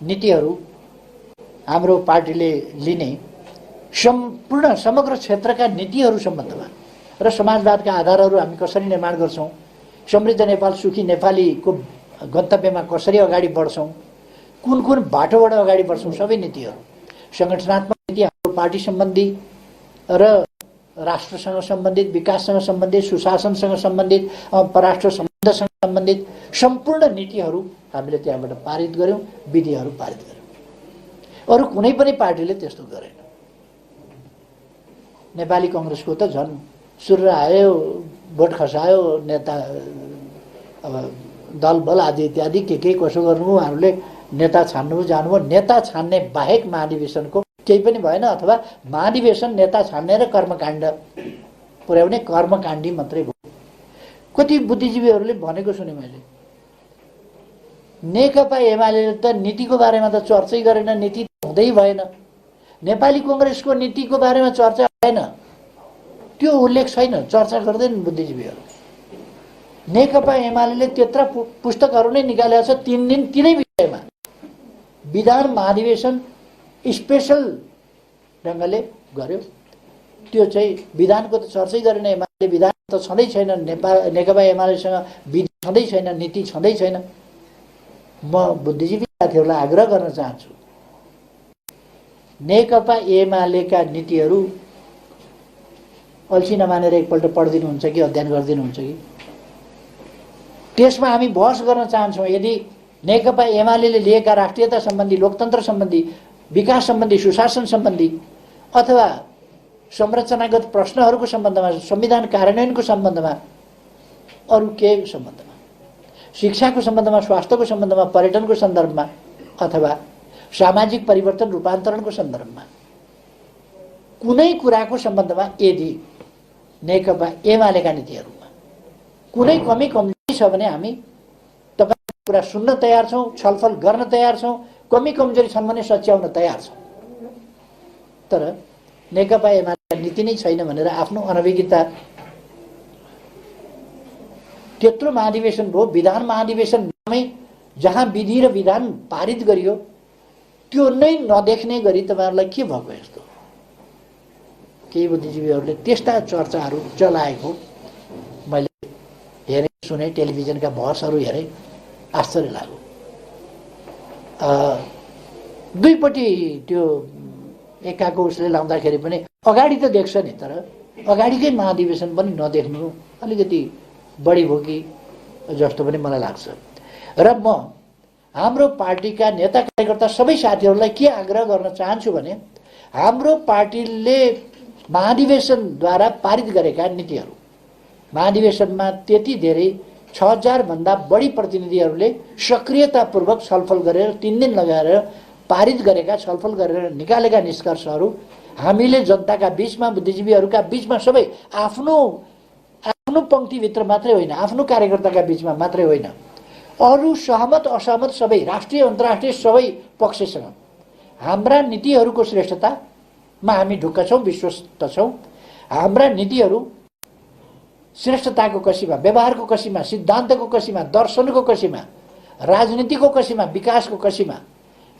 Speaker 1: नीतिहरू हाम्रो पार्टीले लिने सम्पूर्ण समग्र क्षेत्रका नीतिहरू सम्बन्धमा र समाजवादका आधारहरू हामी कसरी निर्माण गर्छौँ, समृद्ध नेपाल सुखी नेपालीको गन्तव्यमा कसरी अगाडि बढ्छौँ, कुन कुन बाटोबाट अगाडि बढ्छौँ, सबै नीतिहरू, सङ्गठनात्मक नीति, हाम्रो पार्टी सम्बन्धी र राष्ट्रसँग सम्बन्धित, विकाससँग सम्बन्धित, सुशासनसँग सम्बन्धित, परराष्ट्र सम्बन्धसँग सम्बन्धित सम्पूर्ण नीतिहरू हामीले त्यहाँबाट पारित गऱ्यौँ, विधिहरू पारित गऱ्यौँ। अरू कुनै पनि पार्टीले त्यस्तो गरेन। नेपाली कङ्ग्रेसको त झन् सुरु आयो, भोट खसायो, नेता अब दलबल आदि इत्यादि के कसो गर्नु, उहाँहरूले नेता छान्नु जानुभयो। नेता छान्ने बाहेक महाधिवेशनको केही पनि भएन, अथवा महाधिवेशन नेता छान्ने र कर्मकाण्ड पुर्याउने कर्मकाण्डी मात्रै भयो। कति बुद्धिजीवीहरूले भनेको सुने मैले, नेकपा एमाले त नीतिको बारेमा त चर्चै गरेन, नीति हुँदै भएन, नेपाली कङ्ग्रेसको नीतिको बारेमा चर्चा भएन, त्यो उल्लेख छैन, चर्चा गर्दैन बुद्धिजीवीहरू। नेकपा एमाले त्यत्रा पुस्तकहरू नै निकालेको छ 3 दिन तिनै विषयमा। विधान महाधिवेशन स्पेशल ढङ्गले गर्यो, त्यो चाहिँ विधानको त चर्चै गरेन एमाले, विधान त छँदै छैन, नेकपा एमालेसँग विधि छँदै छैन, नीति छँदै छैन। म बुद्धिजीवी साथीहरूलाई आग्रह गर्न चाहन्छु, नेकपा एमालेका नीतिहरू अल्छी नमानेर एकपल्ट पढिदिनुहुन्छ कि अध्ययन गरिदिनुहुन्छ कि? त्यसमा हामी बहस गर्न चाहन्छौँ। यदि नेकपा एमाले लिएका राष्ट्रियता सम्बन्धी, लोकतन्त्र सम्बन्धी, विकास सम्बन्धी, सुशासन सम्बन्धी अथवा संरचनागत प्रश्नहरूको सम्बन्धमा, संविधान कार्यान्वयनको सम्बन्धमा, अरू के सम्बन्धमा, शिक्षाको सम्बन्धमा, स्वास्थ्यको सम्बन्धमा, पर्यटनको सन्दर्भमा अथवा सामाजिक परिवर्तन रूपान्तरणको सन्दर्भमा कुनै कुराको सम्बन्धमा यदि नेकपा एमालेका नीतिहरूमा कुनै कमी कमजोरी छ भने हामी तपाईको कुरा सुन्न तयार छौँ, छलफल गर्न तयार छौँ। कमी कमजोरी छन् भने सच्याउन तयार छौँ। तर नेकपा एमालेका नीति नै छैन भनेर आफ्नो अनभिज्ञता, त्यत्रो महाधिवेशन भयो, विधान महाधिवेशन नामै जहाँ विधि र विधान पारित गरियो त्यो नै नदेख्ने गरी तपाईँहरूलाई के भएको यस्तो? केही बुद्धिजीवीहरूले त्यस्ता चर्चाहरू चलाएको मैले हेरेँ, सुने, टेलिभिजनका बहसहरू हेरेँ, आश्चर्य लाग्यो। दुईपट्टि त्यो एकाको उसले लाउँदाखेरि पनि अगाडि त देख्छ नि, तर अगाडिकै महाधिवेशन पनि नदेख्नु अलिकति बढी भयो कि जस्तो पनि मलाई लाग्छ। र म हाम्रो पार्टीका नेता कार्यकर्ता सबै साथीहरूलाई के आग्रह गर्न चाहन्छु भने, हाम्रो पार्टीले महाधिवेशनद्वारा पारित गरेका नीतिहरू, महाधिवेशनमा त्यति धेरै 6000 भन्दा बढी प्रतिनिधिहरूले सक्रियतापूर्वक छलफल गरेर 3 दिन लगाएर पारित गरेका, छलफल गरेर निकालेका निष्कर्षहरू हामीले जनताका बीचमा, बुद्धिजीवीहरूका बीचमा सबै आफ्नो आफ्नो पङ्क्तिभित्र मात्रै होइन, आफ्नो कार्यकर्ताका बीचमा मात्रै होइन, अरू सहमत असहमत सबै राष्ट्रिय अन्तर्राष्ट्रिय सबै पक्षसँग हाम्रा नीतिहरूको श्रेष्ठतामा हामी ढुक्क छौँ, विश्वस्त छौँ। हाम्रा नीतिहरू श्रेष्ठताको कसीमा, व्यवहारको कसीमा, सिद्धान्तको कसीमा, दर्शनको कसीमा, राजनीतिको कसीमा, विकासको कसीमा,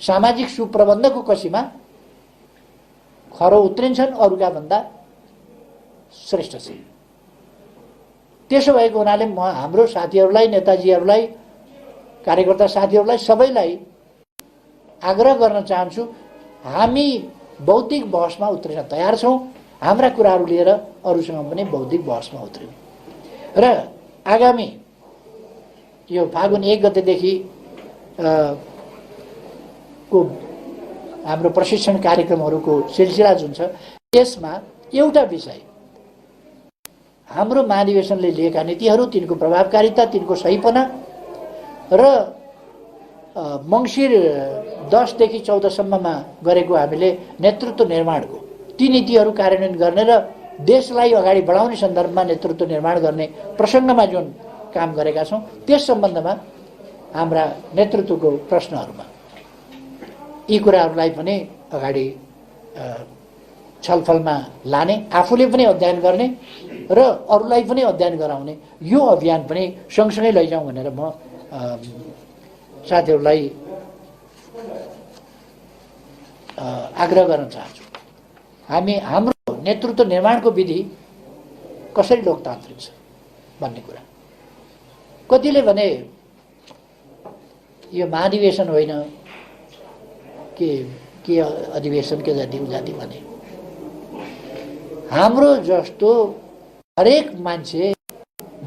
Speaker 1: सामाजिक सुप्रबन्धको कसीमा खरो उत्रिन्छन्, अरूका भन्दा श्रेष्ठ छन्। त्यसो भएको हुनाले म हाम्रो साथीहरूलाई, नेताजीहरूलाई, कार्यकर्ता साथीहरूलाई सबैलाई आग्रह गर्न चाहन्छु, हामी बौद्धिक बहसमा उत्रिन तयार छौँ। हाम्रा कुराहरू लिएर अरूसँग पनि बौद्धिक बहसमा उत्रियौँ र आगामी यो फागुन 1 गतेदेखि को हाम्रो प्रशिक्षण कार्यक्रमहरूको सिलसिला जुन छ, त्यसमा एउटा विषय हाम्रो महाधिवेशनले लिएका नीतिहरू, तिनको प्रभावकारिता, तिनको सहीपना र मङ्सिर 10 देखि 14 सम्ममा गरेको हामीले नेतृत्व निर्माणको ती नीतिहरू कार्यान्वयन गर्ने र देशलाई अगाडि बढाउने सन्दर्भमा नेतृत्व निर्माण गर्ने प्रसङ्गमा जुन काम गरेका छौँ, त्यस सम्बन्धमा हाम्रा नेतृत्वको प्रश्नहरूमा यी कुराहरूलाई पनि अगाडि छलफलमा लाने, आफूले पनि अध्ययन गर्ने र अरूलाई पनि अध्ययन गराउने यो अभियान पनि सँगसँगै लैजाउँ भनेर म साथीहरूलाई आग्रह गर्न चाहन्छु। हाम्रो नेतृत्व निर्माणको विधि कसरी लोकतान्त्रिक छ भन्ने कुरा, कतिले भने यो महाधिवेशन होइन के अधिवेशन के जाति उजाति भने, हाम्रो जस्तो हरेक मान्छे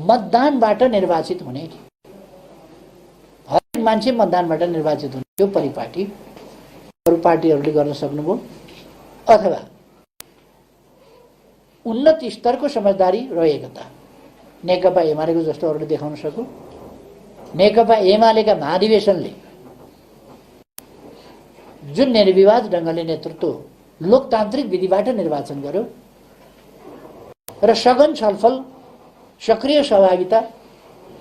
Speaker 1: मतदानबाट निर्वाचित हुने, हरेक मान्छे मतदानबाट निर्वाचित हुने त्यो परिपाटी अरू पार्टीहरूले गर्न सक्नुभयो अथवा उन्नत स्तरको समझदारी र एकता नेकपा एमालेको जस्तो अरूले देखाउन सक्यो। नेकपा एमालेका महाधिवेशनले जुन निर्विवाद ढङ्गले नेतृत्व लोकतान्त्रिक विधिबाट निर्वाचन गर्यो र सघन छलफल, सक्रिय सहभागिता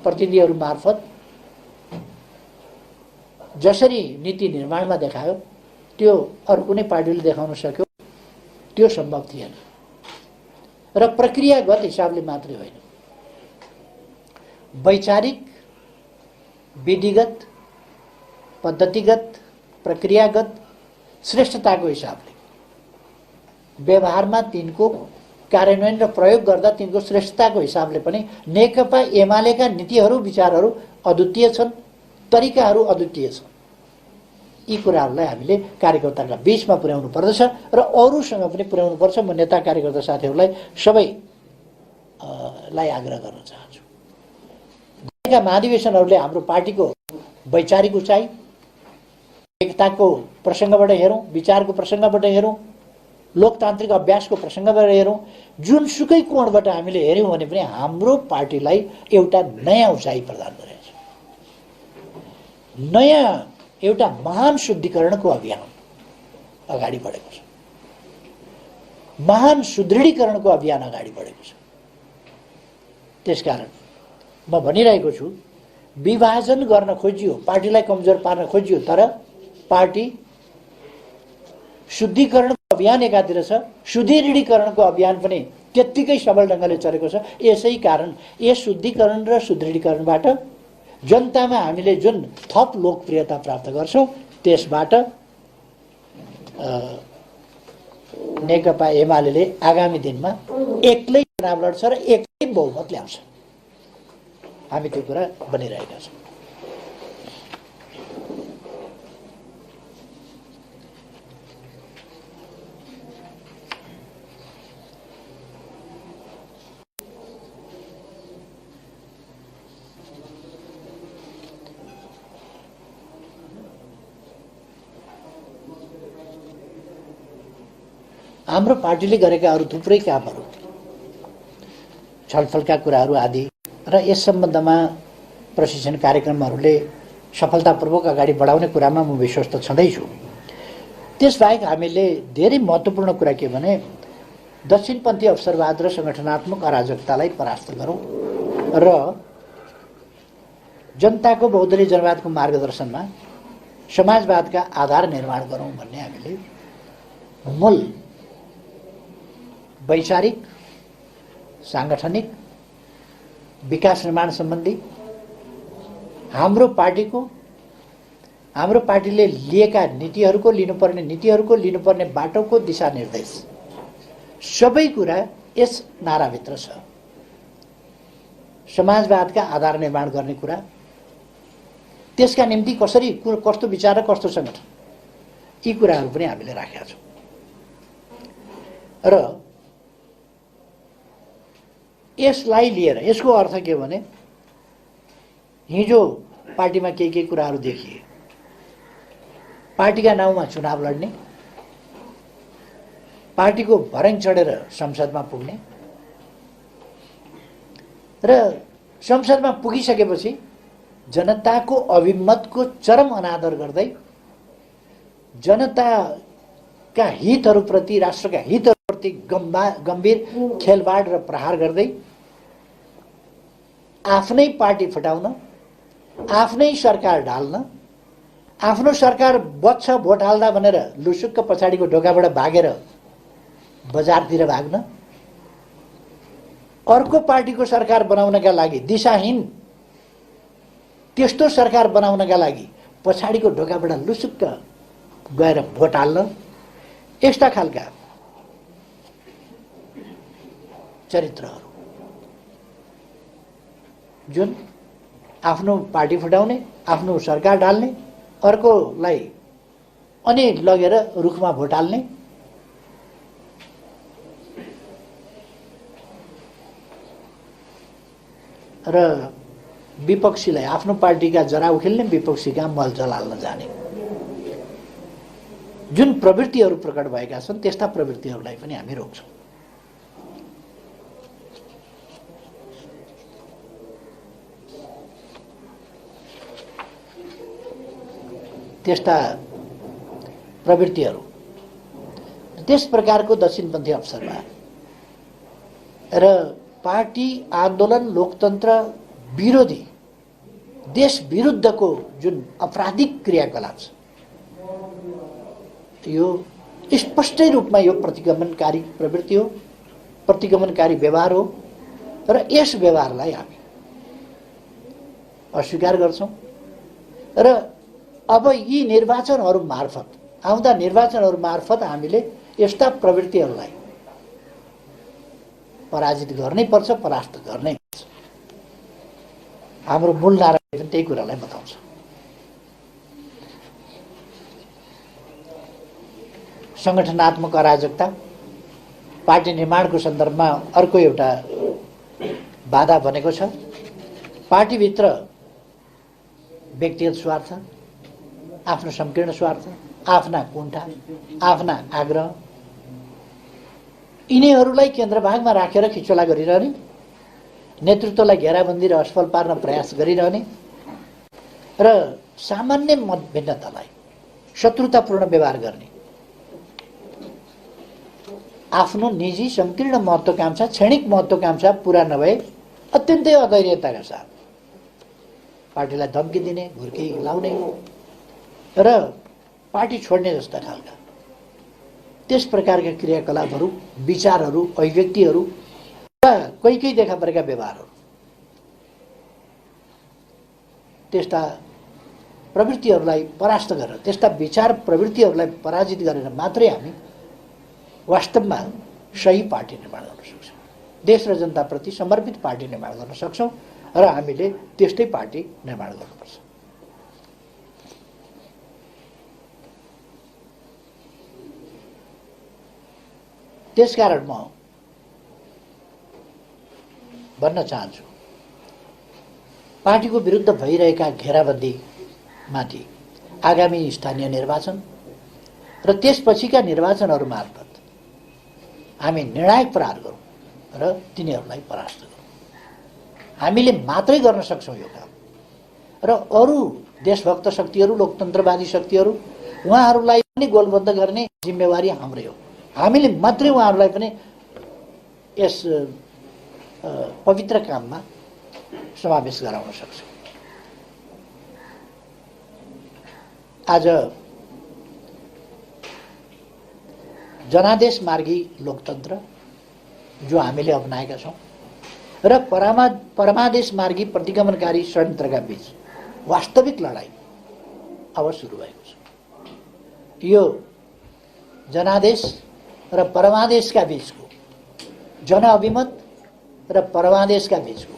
Speaker 1: प्रतिनिधिहरू मार्फत जसरी नीति निर्माणमा देखायो त्यो अरू कुनै पार्टीले देखाउन सक्यो त्यो सम्भव थिएन र प्रक्रियागत हिसाबले मात्रै होइन, वैचारिक, विधिगत, पद्धतिगत, प्रक्रियागत श्रेष्ठताको हिसाबले व्यवहारमा तिनको कार्यान्वयन र प्रयोग गर्दा तिनको श्रेष्ठताको हिसाबले पनि नेकपा एमालेका नीतिहरू, विचारहरू अद्वितीय छन्, तरिकाहरू अद्वितीय छन्। यी कुराहरूलाई हामीले कार्यकर्ताका बीचमा पुर्याउनु पर्दछ र अरूसँग पनि पुर्याउनु पर्छ। म नेता कार्यकर्ता साथीहरूलाई सबैलाई आग्रह गर्न चाहन्छु। गएका महाधिवेशनहरूले हाम्रो पार्टीको वैचारिक उचाइ, एकताको प्रसङ्गबाट हेरौँ, विचारको प्रसङ्गबाट हेरौँ, लोकतान्त्रिक अभ्यासको प्रसङ्गबाट हेरौँ, जुनसुकै कोणबाट हामीले हेऱ्यौँ भने पनि हाम्रो पार्टीलाई एउटा नयाँ उचाइ प्रदान गरेको छ। नयाँ एउटा महान शुद्धिकरणको अभियान अगाडि बढेको छ, महान सुदृढीकरणको अभियान अगाडि बढेको छ। त्यसकारण म भनिरहेको छु, विभाजन गर्न खोजियो, पार्टीलाई कमजोर पार्न खोजियो, तर पार्टी शुद्धिकरणको अभियान एकातिर छ, सुदृढीकरणको अभियान पनि त्यत्तिकै सबल ढङ्गले चलेको छ। यसै कारण यस शुद्धिकरण र सुदृढीकरणबाट जनतामा हामीले जुन थप लोकप्रियता प्राप्त गर्छौँ त्यसबाट नेकपा एमाले आगामी दिनमा एक्लै चुनाव लड्छ र एक्लै बहुमत ल्याउँछ। हामी त्यो कुरा बनिरहेका छौँ। हाम्रो पार्टीले गरेका अरू थुप्रै कामहरू, छलफलका कुराहरू आदि र यस सम्बन्धमा प्रशिक्षण कार्यक्रमहरूले सफलतापूर्वक अगाडि बढाउने कुरामा म विश्वस्त छँदैछु। त्यसबाहेक हामीले धेरै महत्त्वपूर्ण कुरा के भने दक्षिणपन्थी अवसरवाद र सङ्गठनात्मक अराजकतालाई परास्त गरौँ र जनताको बहुदलीय जनवादको मार्गदर्शनमा समाजवादका आधार निर्माण गरौँ भन्ने हामीले मूल वैचारिक साङ्गठनिक विकास निर्माण सम्बन्धी हाम्रो पार्टीले लिएका लिनुपर्ने बाटोको दिशानिर्देश सबै कुरा यस नाराभित्र छ। समाजवादका आधार निर्माण गर्ने कुरा, त्यसका निम्ति कस्तो विचार र कस्तो सङ्गठन, यी कुराहरू पनि हामीले राखेका छौँ। र यसलाई लिएर यसको अर्थ के भने हिजो पार्टीमा केही कुराहरू देखिए, पार्टीका नाउँमा चुनाव लड्ने, पार्टीको भर्याङ चढेर संसदमा पुग्ने र संसदमा पुगिसकेपछि जनताको अभिमतको चरम अनादर गर्दै जनताका हितहरूप्रति, राष्ट्रका हितहरूप्रति गम्भीर खेलवाड र प्रहार गर्दै आफ्नै पार्टी फटाउन, आफ्नै सरकार ढाल्न, आफ्नो सरकार बच्छ भोट हाल्दा भनेर लुसुक्क पछाडिको ढोकाबाट भागेर बजारतिर भाग्न, अर्को पार्टीको सरकार बनाउनका लागि दिशाहीन त्यस्तो सरकार बनाउनका लागि पछाडिको ढोकाबाट लुसुक्क गएर भोट हाल्न, यस्ता खालका चरित्रहरू जुन आफ्नो पार्टी फुटाउने, आफ्नो सरकार ढाल्ने, अर्कोलाई अनि लगेर रुखमा भोट हाल्ने, र विपक्षीलाई आफ्नो पार्टीका जरा उखेल्ने, विपक्षीका मलजल हाल्न जाने जुन प्रवृत्तिहरू प्रकट भएका छन्, त्यस्ता प्रवृत्तिहरूलाई पनि हामी रोक्छौँ। त्यस्ता प्रवृत्तिहरू त्यस प्रकारको दक्षिणपन्थी अवसरवाद र पार्टी आन्दोलन लोकतन्त्र विरोधी देश विरुद्धको जुन आपराधिक क्रियाकलाप छ, यो स्पष्टै रूपमा यो प्रतिगमनकारी प्रवृत्ति हो, प्रतिगमनकारी व्यवहार हो र यस व्यवहारलाई हामी अस्वीकार गर्छौँ। र अब यी निर्वाचनहरू मार्फत, आउँदा निर्वाचनहरू मार्फत हामीले यस्ता प्रवृत्तिहरूलाई पराजित गर्नै पर्छ, परास्त गर्नै पर्छ। हाम्रो मूल नाराले पनि त्यही कुरालाई बताउँछ। सङ्गठनात्मक अराजकता पार्टी निर्माणको सन्दर्भमा अर्को एउटा बाधा बनेको छ। पार्टीभित्र व्यक्तिगत स्वार्थ, आफ्नो संकीर्ण स्वार्थ, आफ्ना कुण्ठा, आफ्ना आग्रह, यिनीहरूलाई केन्द्रभागमा राखेर खिचोला गरिरहने, नेतृत्वलाई घेराबन्दी र असफल पार्न प्रयास गरिरहने र सामान्य मतभिन्नतालाई शत्रुतापूर्ण व्यवहार गर्ने, आफ्नो निजी संकीर्ण महत्त्वाकांक्षा, क्षणिक महत्त्वाकांक्षा पूरा नभए अत्यन्तै अधैर्यताका साथ पार्टीलाई धम्की दिने, घुर्की लाउने र पार्टी छोड्ने जस्ता खालका त्यस प्रकारका क्रियाकलापहरू, विचारहरू, अभिव्यक्तिहरू वा कोही देखा परेका व्यवहारहरू, त्यस्ता प्रवृत्तिहरूलाई परास्त गरेर, त्यस्ता विचार प्रवृत्तिहरूलाई पराजित गरेर मात्रै हामी वास्तवमा सही पार्टी निर्माण गर्न सक्छौँ, देश र जनताप्रति समर्पित पार्टी निर्माण गर्न सक्छौँ र हामीले त्यस्तै पार्टी निर्माण गर्नुपर्छ। त्यसकारण म भन्न चाहन्छु, पार्टीको विरुद्ध भइरहेका घेराबन्दीमाथि आगामी स्थानीय निर्वाचन र त्यसपछिका निर्वाचनहरू मार्फत हामी निर्णायक प्रहार गरौँ र तिनीहरूलाई परास्त गरौँ। हामीले मात्रै गर्न सक्छौँ यो काम। र अरू देशभक्त शक्तिहरू, लोकतन्त्रवादी शक्तिहरू उहाँहरूलाई पनि गोलबद्ध गर्ने जिम्मेवारी हाम्रै हो। हामीले मात्रै उहाँहरूलाई पनि यस पवित्र काममा समावेश गराउन सक्छौँ। आज जनादेश मार्गी लोकतन्त्र जो हामीले अपनाएका छौँ र परमादेश मार्गी प्रतिगमनकारी षड्यन्त्रका बीच वास्तविक लडाईँ अब सुरु भएको छ। यो जनादेश र परमादेशका बीचको, जनअभिमत र परमादेशका बीचको,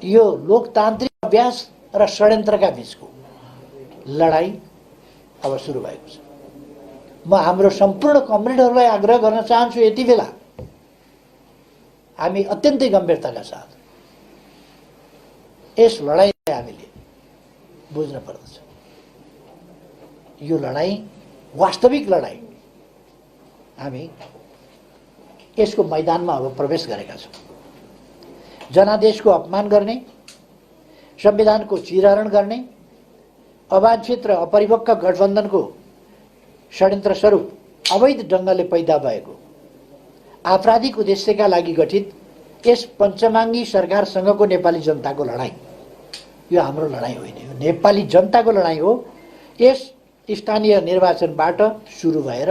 Speaker 1: यो लोकतान्त्रिक अभ्यास र षड्यन्त्रका बीचको लडाईँ अब सुरु भएको छ। म हाम्रो सम्पूर्ण कमरेडहरूलाई आग्रह गर्न चाहन्छु, यति बेला हामी अत्यन्तै गम्भीरताका साथ यस लडाईँलाई हामीले बुझ्न पर्दछ। यो लडाईँ वास्तविक लडाईँ, हामी यसको मैदानमा अब प्रवेश गरेका छौँ। जनादेशको अपमान गर्ने, संविधानको चिरहरण गर्ने, अवांछित र अपरिपक्व गठबन्धनको षड्यन्त्र स्वरूप अवैध ढङ्गले पैदा भएको आपराधिक उद्देश्यका लागि गठित यस पञ्चमाङ्गी सरकारसँगको नेपाली जनताको लडाईँ, यो हाम्रो लडाईँ होइन, यो नेपाली जनताको लडाईँ हो। यस स्थानीय निर्वाचनबाट सुरु भएर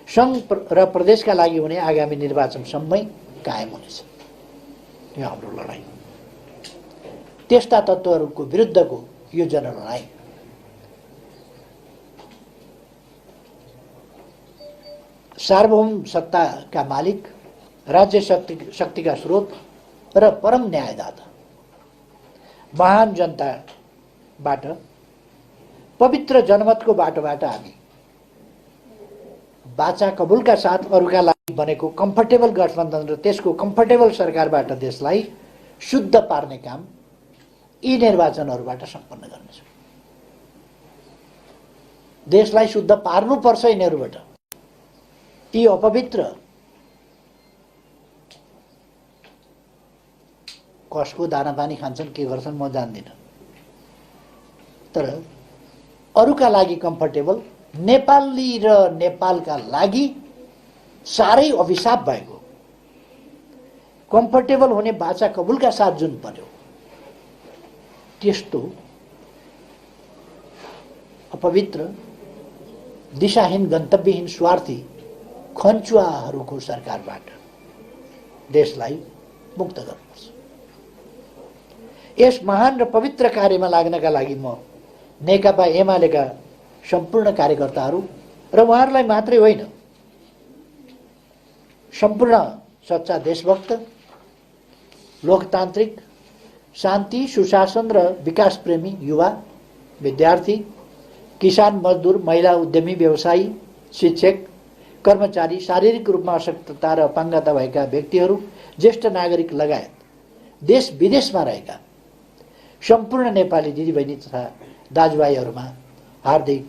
Speaker 1: सङ्घ र प्रदेशका लागि हुने आगामी निर्वाचनसम्मै कायम हुनेछ। यो हाम्रो लडाईँ, त्यस्ता तत्त्वहरूको विरुद्धको यो जनलडाईँ। सार्वभौम सत्ताका मालिक, राज्य शक्तिका स्रोत र परम न्यायदाता महान जनताबाट पवित्र जनमतको बाटोबाट हामी बाचा कबुलका साथ अरूका लागि बनेको कम्फर्टेबल गठबन्धन र त्यसको कम्फर्टेबल सरकारबाट देशलाई शुद्ध पार्ने काम यी निर्वाचनहरूबाट सम्पन्न गर्नेछौँ। देशलाई शुद्ध पार्नुपर्छ यिनीहरूबाट। यी अपवित्र, कसको दानापानी खान्छन्, के गर्छन् म जान्दिनँ, तर अरूका लागि कम्फर्टेबल, नेपाली र नेपालका लागि साह्रै अभिशाप भएको कम्फर्टेबल हुने बाचा कबुलका साथ जुन पर्यो, त्यस्तो अपवित्र, दिशाहीन, गन्तव्यहीन, स्वार्थी खन्चुवाहरूको सरकारबाट देशलाई मुक्त गर्नुपर्छ। यस महान र पवित्र कार्यमा लाग्नका लागि म नेकपा एमालेका सम्पूर्ण कार्यकर्ताहरू र उहाँहरूलाई मात्रै होइन, सम्पूर्ण सच्चा देशभक्त, लोकतान्त्रिक, शान्ति, सुशासन र विकास प्रेमी युवा, विद्यार्थी, किसान, मजदुर, महिला, उद्यमी, व्यवसायी, शिक्षक, कर्मचारी, शारीरिक रूपमा अशक्तता र अपाङ्गता भएका व्यक्तिहरू, ज्येष्ठ नागरिक लगायत देश विदेशमा रहेका सम्पूर्ण नेपाली दिदीबहिनी तथा दाजुभाइहरूमा हार्दिक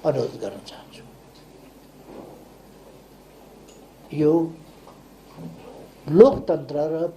Speaker 1: अनुरोध गर्न चाहन्छु। यो लोकतन्त्र र